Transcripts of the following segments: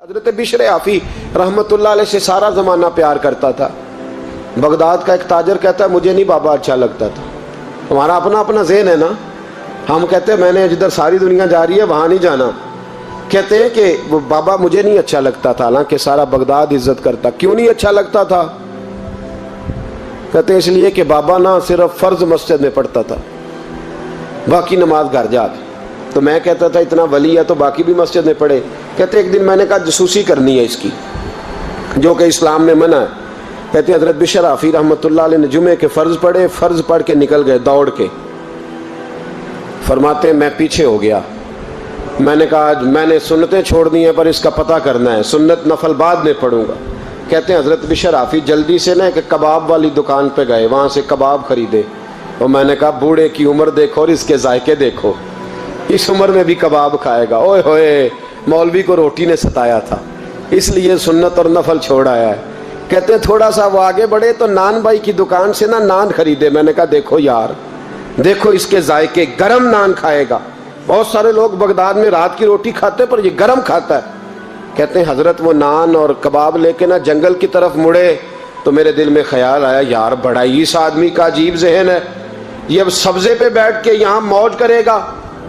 حضرت بشر آفی رحمتullah علیہ سے سارا زمانہ پیار کرتا تھا۔ بغداد کا ایک تاجر کہتا ہے مجھے نہیں بابا اچھا لگتا تھا۔ ہمارا اپنا اپنا ذہن ہے نا، ہم کہتے ہیں میں نے جدھر ساری دنیا جا رہی ہے وہاں نہیں جانا، کہتے ہیں کہ وہ بابا مجھے نہیں اچھا لگتا تھا، حالانکہ سارا بغداد عزت کرتا۔ کیوں نہیں اچھا لگتا تھا؟ کہتے ہیں اس لیے کہ بابا نہ صرف فرض مسجد میں پڑھتا تھا، باقی نماز گھر جا کے۔ تو میں کہتا تھا اتنا ولی ہے تو باقی بھی مسجد میں پڑھے۔ کہتے ایک دن میں نے کہا جسوسی کرنی ہے اس کی، جو کہ اسلام میں منع ہے۔ کہتے ہیں حضرت بشر آفی رحمتullah علیہ نے جمعے کے فرض پڑھے، فرض پڑھ کے نکل گئے دوڑ کے۔ فرماتے ہیں میں پیچھے ہو گیا، میں نے کہا میں نے سنتیں چھوڑ دی ہیں پر اس کا پتہ کرنا ہے، سنت نفل بعد میں پڑھوں گا۔ کہتے ہیں حضرت بشر آفی جلدی سے نا ایک کباب والی دکان پہ گئے، وہاں سے کباب خریدے، اور میں نے کہا بوڑھے کی عمر دیکھو اور اس کے ذائقے دیکھو، اس عمر میں بھی کباب کھائے گا۔ اوئے ہوئے، مولوی کو روٹی نے ستایا تھا، اس لیے سنت اور نفل چھوڑ آیا ہے۔ کہتے ہیں تھوڑا سا وہ آگے بڑھے تو نان بھائی کی دکان سے نا نان خریدے۔ میں نے کہا دیکھو یار، دیکھو اس کے ذائقے، گرم نان کھائے گا۔ بہت سارے لوگ بغداد میں رات کی روٹی کھاتے پر یہ گرم کھاتا ہے۔ کہتے ہیں حضرت وہ نان اور کباب لے کے نا جنگل کی طرف مڑے تو میرے دل میں خیال آیا یار بڑا ہی اس آدمی کا عجیب ذہن ہے، یہ اب سبزے پہ بیٹھ کے یہاں موج کرے گا،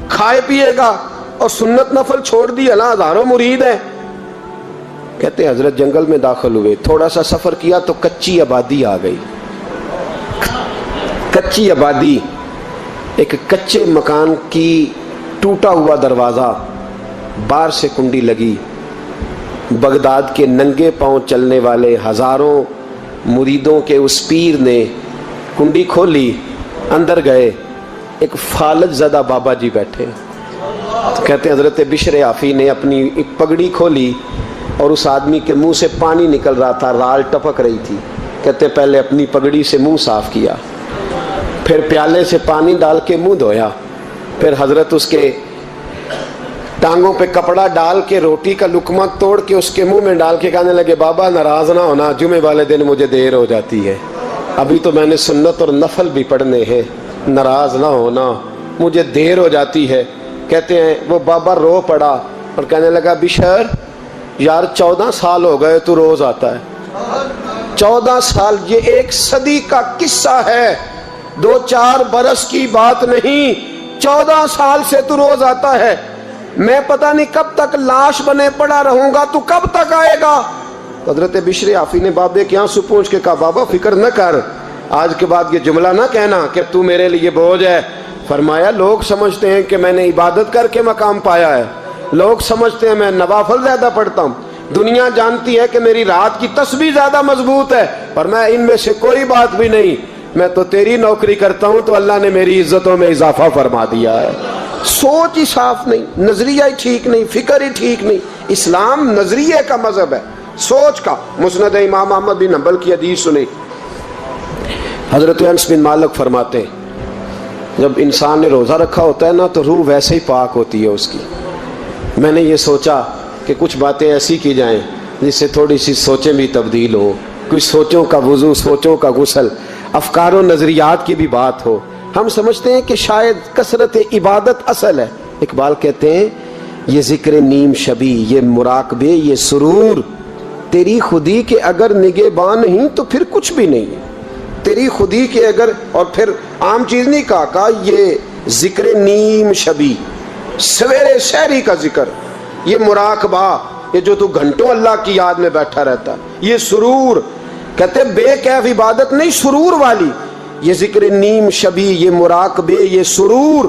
کھائے پیے گا، اور سنت نفل چھوڑ دی، اللہ ہزاروں مرید ہیں۔ کہتے ہیں حضرت جنگل میں داخل ہوئے، تھوڑا سا سفر کیا تو کچی آبادی آ گئی۔ کچی آبادی، ایک کچے مکان کی ٹوٹا ہوا دروازہ، باہر سے کنڈی لگی۔ بغداد کے ننگے پاؤں چلنے والے ہزاروں مریدوں کے اس پیر نے کنڈی کھولی، اندر گئے، ایک فالج زدہ بابا جی بیٹھے۔ کہتے ہیں حضرت بشر آفی نے اپنی ایک پگڑی کھولی اور اس آدمی کے منہ سے پانی نکل رہا تھا، رال ٹپک رہی تھی۔ کہتے پہلے اپنی پگڑی سے منہ صاف کیا، پھر پیالے سے پانی ڈال کے منہ دھویا، پھر حضرت اس کے ٹانگوں پہ کپڑا ڈال کے روٹی کا لقمہ توڑ کے اس کے منہ میں ڈال کے کہنے لگے بابا ناراض نہ ہونا، جمعے والے دن مجھے دیر ہو جاتی ہے، ابھی تو میں نے سنت اور نفل بھی پڑھنے ہیں، ناراض نہ ہونا، مجھے دیر ہو جاتی ہے۔ کہتے ہیں وہ بابا رو پڑا اور کہنے لگا بشر یار 14 سال ہو گئے تو روز آتا ہے، 14 سال، یہ ایک صدی کا قصہ ہے، 2-4 برس کی بات نہیں، 14 سال سے تو روز آتا ہے، میں پتہ نہیں کب تک لاش بنے پڑا رہوں گا، تو کب تک آئے گا؟ حضرت بشر آفی نے بابے کے یہاں سے پوچھ کے کہا بابا فکر نہ کر، آج کے بعد یہ جملہ نہ کہنا کہ تو میرے لیے بوجھ ہے۔ فرمایا لوگ سمجھتے ہیں کہ میں نے عبادت کر کے مقام پایا ہے، لوگ سمجھتے ہیں میں نوافل زیادہ پڑھتا ہوں، دنیا جانتی ہے کہ میری رات کی تسبیح زیادہ مضبوط ہے، پر میں ان میں سے کوئی بات بھی نہیں، میں تو تیری نوکری کرتا ہوں تو اللہ نے میری عزتوں میں اضافہ فرما دیا ہے۔ سوچ ہی صاف نہیں، نظریہ ہی ٹھیک نہیں، فکر ہی ٹھیک نہیں۔ اسلام نظریے کا مذہب ہے، سوچ کا۔ مسند امام احمد بن حنبل کی حدیث سنی، حضرت انس بن مالک فرماتے ہیں جب انسان نے روزہ رکھا ہوتا ہے نا تو روح ویسے ہی پاک ہوتی ہے اس کی۔ میں نے یہ سوچا کہ کچھ باتیں ایسی کی جائیں جس سے تھوڑی سی سوچیں بھی تبدیل ہو، کچھ سوچوں کا وضو، سوچوں کا غسل، افکار و نظریات کی بھی بات ہو۔ ہم سمجھتے ہیں کہ شاید کثرت عبادت اصل ہے۔ اقبال کہتے ہیں یہ ذکر نیم شبی، یہ مراقبے، یہ سرور، تیری خودی کے اگر نگہباں نہیں تو پھر کچھ بھی نہیں ہے، تیری خودی کے اگر، اور پھر عام چیز نہیں کہا یہ ذکر نیم شبی، سویرے سحری کا ذکر، یہ مراقبہ، یہ جو تو گھنٹوں اللہ کی یاد میں بیٹھا رہتا، یہ سرور، کہتے بے کیف عبادت نہیں، سرور والی، یہ ذکر نیم شبی، یہ مراقبے، یہ سرور،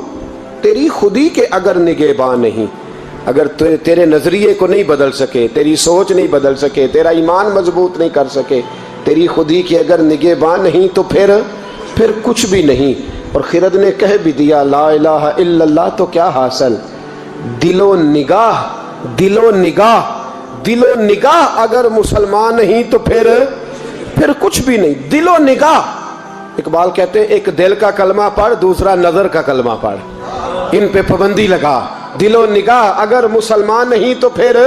تیری خودی کے اگر نگہباں نہیں، اگر تیرے نظریے کو نہیں بدل سکے، تیری سوچ نہیں بدل سکے، تیرا ایمان مضبوط نہیں کر سکے، تیری خودی کی اگر نگہباں نہیں تو پھر کچھ بھی نہیں۔ اور خرد نے کہہ بھی دیا لا الہ الا اللہ تو کیا حاصل، دل و نگاہ، دل و نگاہ، دل و نگاہ اگر مسلمان نہیں تو پھر کچھ بھی نہیں، دل و نگاہ۔ اقبال کہتے ہیں ایک دل کا کلمہ پڑھ، دوسرا نظر کا کلمہ پڑھ، ان پہ پابندی لگا۔ دل و نگاہ اگر مسلمان نہیں تو پھر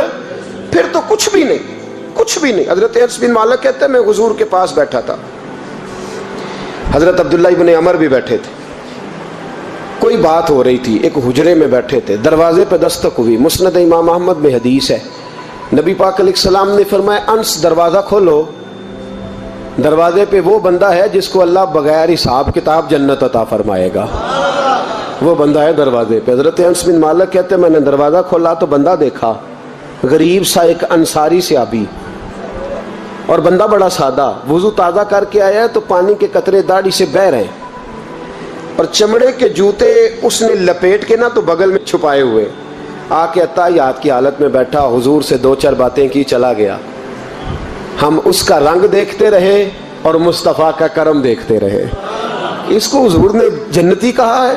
تو کچھ بھی نہیں، کچھ بھی نہیں۔ حضرت انس بن مالک کہتے ہیں میں حضور کے پاس بیٹھا تھا، حضرت عبداللہ ابن عمر بھی بیٹھے تھے، کوئی بات ہو رہی تھی، ایک حجرے میں بیٹھے تھے، دروازے پہ دستک ہوئی، مسند امام احمد میں حدیث ہے، نبی پاک علیہ السلام نے فرمایا انس دروازہ کھولو، دروازے پہ وہ بندہ ہے جس کو اللہ بغیر حساب کتاب جنت عطا فرمائے گا، وہ بندہ ہے دروازے پہ۔ حضرت انس بن مالک کہتے ہیں میں نے دروازہ کھولا تو بندہ دیکھا، غریب سا ایک انصاری صحابی، اور بندہ بڑا سادہ، وضو تازہ کر کے آیا ہے تو پانی کے قطرے داڑھی سے بہہ رہے، اور چمڑے کے جوتے اس نے لپیٹ کے تو بغل میں چھپائے ہوئے، آ کے عطائیات کی حالت میں بیٹھا، حضور سے دو چار باتیں کی، چلا گیا۔ ہم اس کا رنگ دیکھتے رہے اور مصطفیٰ کا کرم دیکھتے رہے۔ اس کو حضور نے جنتی کہا ہے۔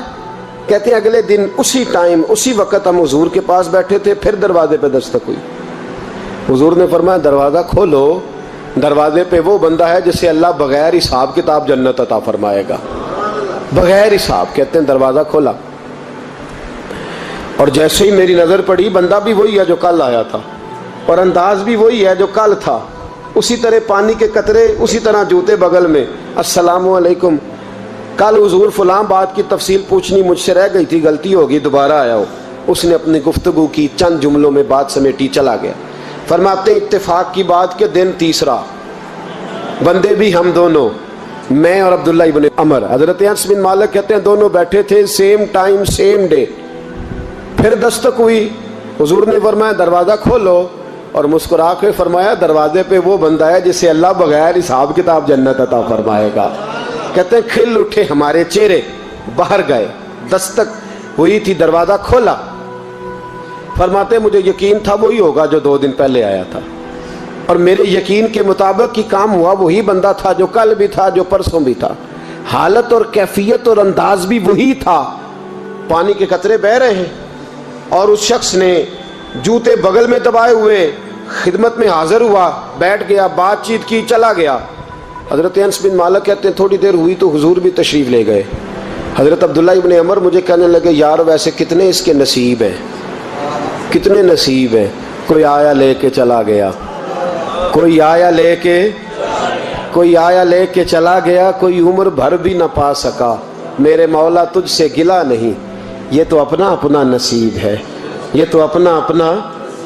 کہتے ہیں اگلے دن اسی ٹائم اسی وقت ہم حضور کے پاس بیٹھے تھے، پھر دروازے پہ دستک ہوئی، حضور نے فرمایا دروازہ کھولو، دروازے پہ وہ بندہ ہے جسے اللہ بغیر حساب کتاب جنت عطا فرمائے گا، بغیر حساب۔ کہتے ہیں دروازہ کھولا، اور جیسے ہی میری نظر پڑی، بندہ بھی وہی ہے جو کل آیا تھا، اور انداز بھی وہی ہے جو کل تھا، اسی طرح پانی کے قطرے، اسی طرح جوتے بغل میں، السلام علیکم، کل حضور فلاں بات کی تفصیل پوچھنی مجھ سے رہ گئی تھی، غلطی ہوگی، دوبارہ آیا ہو۔ اس نے اپنی گفتگو کی، چند جملوں میں بات سمیٹی، چلا گیا۔ فرماتے ہیں اتفاق کی بات کہ دن تیسرا، بندے بھی ہم دونوں، میں اور عبداللہ ابن عمر، حضرت انس بن مالک کہتے ہیں دونوں بیٹھے تھے، سیم ٹائم سیم ڈے۔ پھر دستک ہوئی، حضور نے فرمایا دروازہ کھولو، اور مسکرا کے فرمایا دروازے پہ وہ بندہ ہے جسے اللہ بغیر حساب کتاب جنت عطا فرمائے گا۔ کہتے ہیں کھل اٹھے ہمارے چہرے، باہر گئے، دستک ہوئی تھی، دروازہ کھولا۔ فرماتے مجھے یقین تھا وہی ہوگا جو 2 دن پہلے آیا تھا، اور میرے یقین کے مطابق ہی کام ہوا، وہی بندہ تھا جو کل بھی تھا، جو پرسوں بھی تھا، حالت اور کیفیت اور انداز بھی وہی تھا، پانی کے قطرے بہہ رہے ہیں، اور اس شخص نے جوتے بغل میں دبائے ہوئے خدمت میں حاضر ہوا، بیٹھ گیا، بات چیت کی، چلا گیا۔ حضرت انس بن مالک کہتے ہیں تھوڑی دیر ہوئی تو حضور بھی تشریف لے گئے۔ حضرت عبداللہ ابن عمر مجھے کہنے لگے یار ویسے کتنے اس کے نصیب ہیں، کتنے نصیب ہیں، کوئی آیا لے کے چلا گیا، کوئی آیا لے کے چلا گیا، کوئی عمر بھر بھی نہ پا سکا، میرے مولا تجھ سے گلا نہیں، یہ تو اپنا اپنا نصیب ہے، یہ تو اپنا اپنا،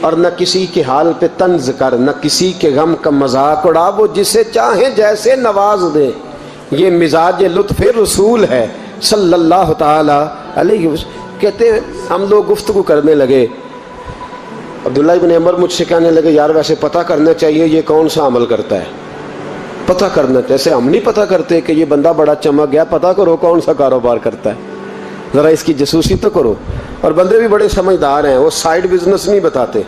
اور نہ کسی کے حال پہ طنز کر، نہ کسی کے غم کا مذاق اڑا، وہ جسے چاہیں جیسے نواز دے، یہ مزاج لطف رسول ہے صلی اللہ تعالی علیہ وسلم۔ کہتے ہیں ہم لوگ گفتگو کرنے لگے، عبداللہ ابن عمر مجھ سے کہنے لگے یار ویسے پتہ کرنا چاہیے یہ کون سا عمل کرتا ہے، پتہ کرنا، جیسے ہم نہیں پتہ کرتے کہ یہ بندہ بڑا چمک گیا، پتہ کرو کون سا کاروبار کرتا ہے، ذرا اس کی جاسوسی تو کرو۔ اور بندے بھی بڑے سمجھدار ہیں، وہ سائیڈ بزنس نہیں بتاتے،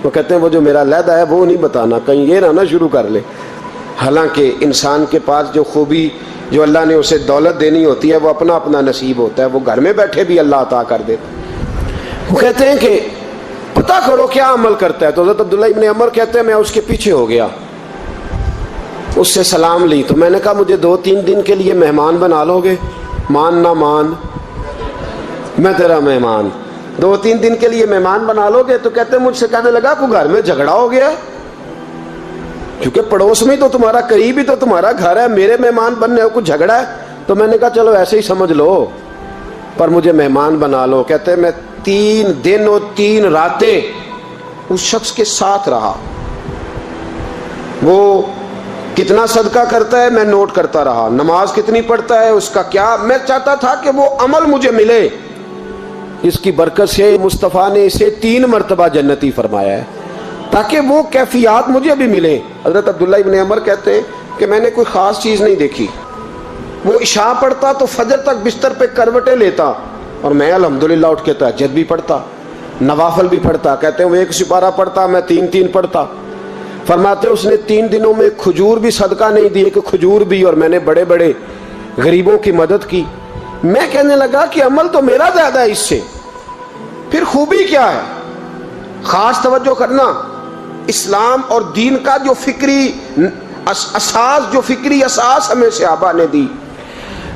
وہ کہتے ہیں وہ جو میرا علیحدہ ہے وہ نہیں بتانا، کہیں یہ نہ شروع کر لے۔ حالانکہ انسان کے پاس جو خوبی، جو اللہ نے اسے دولت دینی ہوتی ہے، وہ اپنا اپنا نصیب ہوتا ہے، وہ گھر میں بیٹھے بھی اللہ عطا کر دیتا۔ وہ کہتے ہیں کہ پتہ کرو کیا عمل کرتا ہے، تو حضرت عبداللہ ابن عمر کہتے ہیں میں اس کے پیچھے ہو گیا، اس سے سلام لی، تو میں نے کہا مجھے 2-3 دن کے لیے مہمان بنا لو گے، مان نہ مان میں تیرا مہمان، 2-3 دن کے لیے مہمان بنا لو گے؟ تو کہتے ہیں مجھ سے کہنے لگا کوئی گھر میں جھگڑا ہو گیا، کیونکہ پڑوس میں تو تمہارا قریب ہی تو تمہارا گھر ہے، میرے مہمان بننے ہو، کچھ جھگڑا ہے؟ تو میں نے کہا چلو ایسے ہی سمجھ لو، پر مجھے مہمان بنا لو۔ کہتے ہیں میں 3 دن اور 3 راتیں اس شخص کے ساتھ رہا، وہ کتنا صدقہ کرتا ہے میں نوٹ کرتا رہا، نماز کتنی پڑھتا ہے، اس کا کیا، میں چاہتا تھا کہ وہ عمل مجھے ملے، اس کی برکت سے مصطفیٰ نے اسے 3 مرتبہ جنتی فرمایا ہے تاکہ وہ کیفیات مجھے بھی ملیں۔ حضرت عبداللہ ابن عمر کہتے ہیں کہ میں نے کوئی خاص چیز نہیں دیکھی، وہ عشاء پڑھتا تو فجر تک بستر پہ کروٹیں لیتا، اور میں الحمدللہ اٹھ کے تہجد بھی پڑھتا، نوافل بھی پڑھتا۔ کہتے ہیں وہ 1 سپارہ پڑھتا، میں 3 پڑھتا۔ فرماتے اس نے 3 دنوں میں کھجور بھی صدقہ نہیں دی، کہ کھجور بھی، اور میں نے بڑے بڑے غریبوں کی مدد کی۔ میں کہنے لگا کہ عمل تو میرا زیادہ ہے اس سے، پھر خوبی کیا ہے؟ خاص توجہ کرنا، اسلام اور دین کا جو فکری اساس ہمیں صحابہ نے دی۔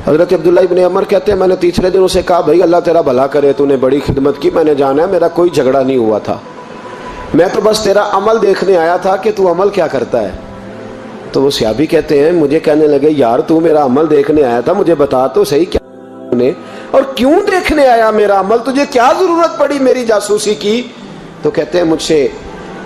حضرت عبداللہ ابن عمر کہتے ہیں میں نے تیسرے دن اسے کہا بھائی اللہ تیرا بھلا کرے، تو نے بڑی خدمت کی، میں نے جانا ہے، میرا کوئی جھگڑا نہیں ہوا تھا، میں تو بس تیرا عمل دیکھنے آیا تھا کہ تو عمل کیا کرتا ہے۔ تو وہ صحابی کہتے ہیں مجھے کہنے لگے یار تو میرا عمل دیکھنے آیا تھا، مجھے بتا تو صحیح کیا نے، اور کیوں دیکھنے آیا میرا عمل، تجھے کیا ضرورت پڑی میری جاسوسی کی؟ تو کہتے ہیں مجھ سے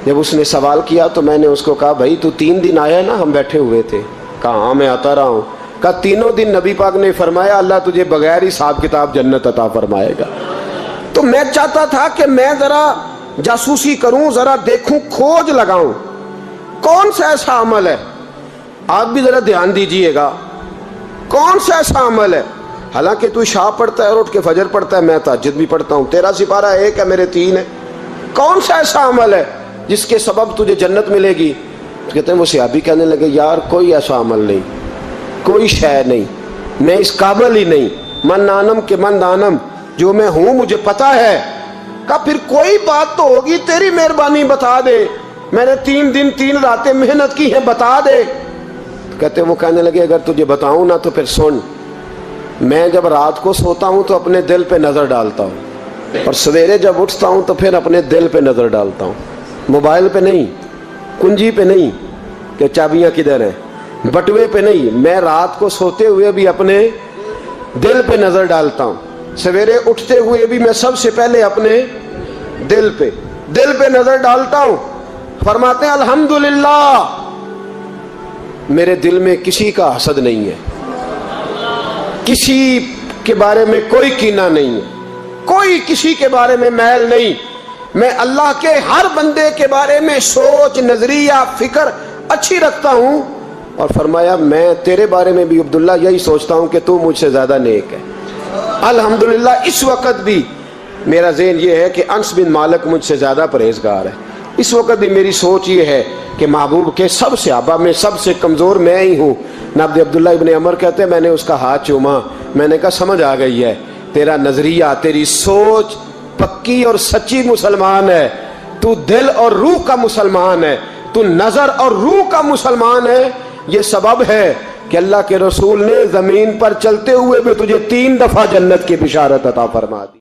جب اس نے سوال کیا تو میں نے اس کو کہا بھائی تو 3 دن آیا نا ہم بیٹھے ہوئے تھے؟ کہا ہاں میں آتا رہا ہوں۔ کہا 3 دن نبی پاک نے فرمایا اللہ تجھے بغیر حساب کتاب جنت عطا فرمائے گا۔ تو میں چاہتا تھا کہ میں ذرا جاسوسی کروں، ذرا دیکھوں، کھوج لگاؤں کون سا ایسا عمل ہے، آپ بھی ذرا دھیان دیجئے گا، کون سا ایسا عمل ہے، حالانکہ تو عشاء پڑھتا ہے اور اٹھ کے فجر پڑھتا ہے، میں تہجد بھی پڑھتا ہوں، تیرا سپارہ 1 ہے میرے 3 ہے، کون سا ایسا عمل ہے جس کے سبب تجھے جنت ملے گی؟ کہتے ہیں وہ صحابی کہنے لگے یار کوئی ایسا عمل نہیں، کوئی شے نہیں، میں اس قابل ہی نہیں، من نانم کے من دانم، جو میں ہوں مجھے پتا ہے۔ کہا پھر کوئی بات تو ہوگی، تیری مہربانی بتا دے، میں نے 3 دن 3 راتیں محنت کی ہیں، بتا دے۔ کہتے وہ کہنے لگے اگر تجھے بتاؤں نا تو پھر سن، میں جب رات کو سوتا ہوں تو اپنے دل پہ نظر ڈالتا ہوں، اور سویرے جب اٹھتا ہوں تو پھر اپنے دل پہ نظر ڈالتا ہوں، موبائل پہ نہیں، کنجی پہ نہیں کہ چابیاں کدھر ہیں، بٹوے پہ نہیں، میں رات کو سوتے ہوئے بھی اپنے دل پہ نظر ڈالتا ہوں، سویرے اٹھتے ہوئے بھی میں سب سے پہلے اپنے دل پہ نظر ڈالتا ہوں۔ فرماتے ہیں الحمدللہ میرے دل میں کسی کا حسد نہیں ہے، کسی کے بارے میں کوئی کینہ نہیں ہے، کوئی کسی کے بارے میں میل نہیں، میں اللہ کے ہر بندے کے بارے میں سوچ، نظریہ، فکر اچھی رکھتا ہوں۔ اور فرمایا میں تیرے بارے میں بھی عبداللہ یہی سوچتا ہوں کہ تو مجھ سے زیادہ نیک ہے۔ الحمدللہ اس وقت بھی میرا ذہن یہ ہے کہ انس بن مالک مجھ سے زیادہ پرہیزگار ہے، اس وقت بھی میری سوچ یہ ہے کہ محبوب کے سب صحابہ میں سب سے کمزور میں ہی ہوں۔ نبی عبداللہ ابن عمر کہتے ہیں میں نے اس کا ہاتھ چوما، میں نے کہا سمجھ آ گئی ہے، تیرا نظریہ، تیری سوچ پکی اور سچی مسلمان ہے، تو دل اور روح کا مسلمان ہے، تو نظر اور روح کا مسلمان ہے۔ یہ سبب ہے کہ اللہ کے رسول نے زمین پر چلتے ہوئے بھی تجھے 3 دفعہ جنت کی بشارت عطا فرما دی۔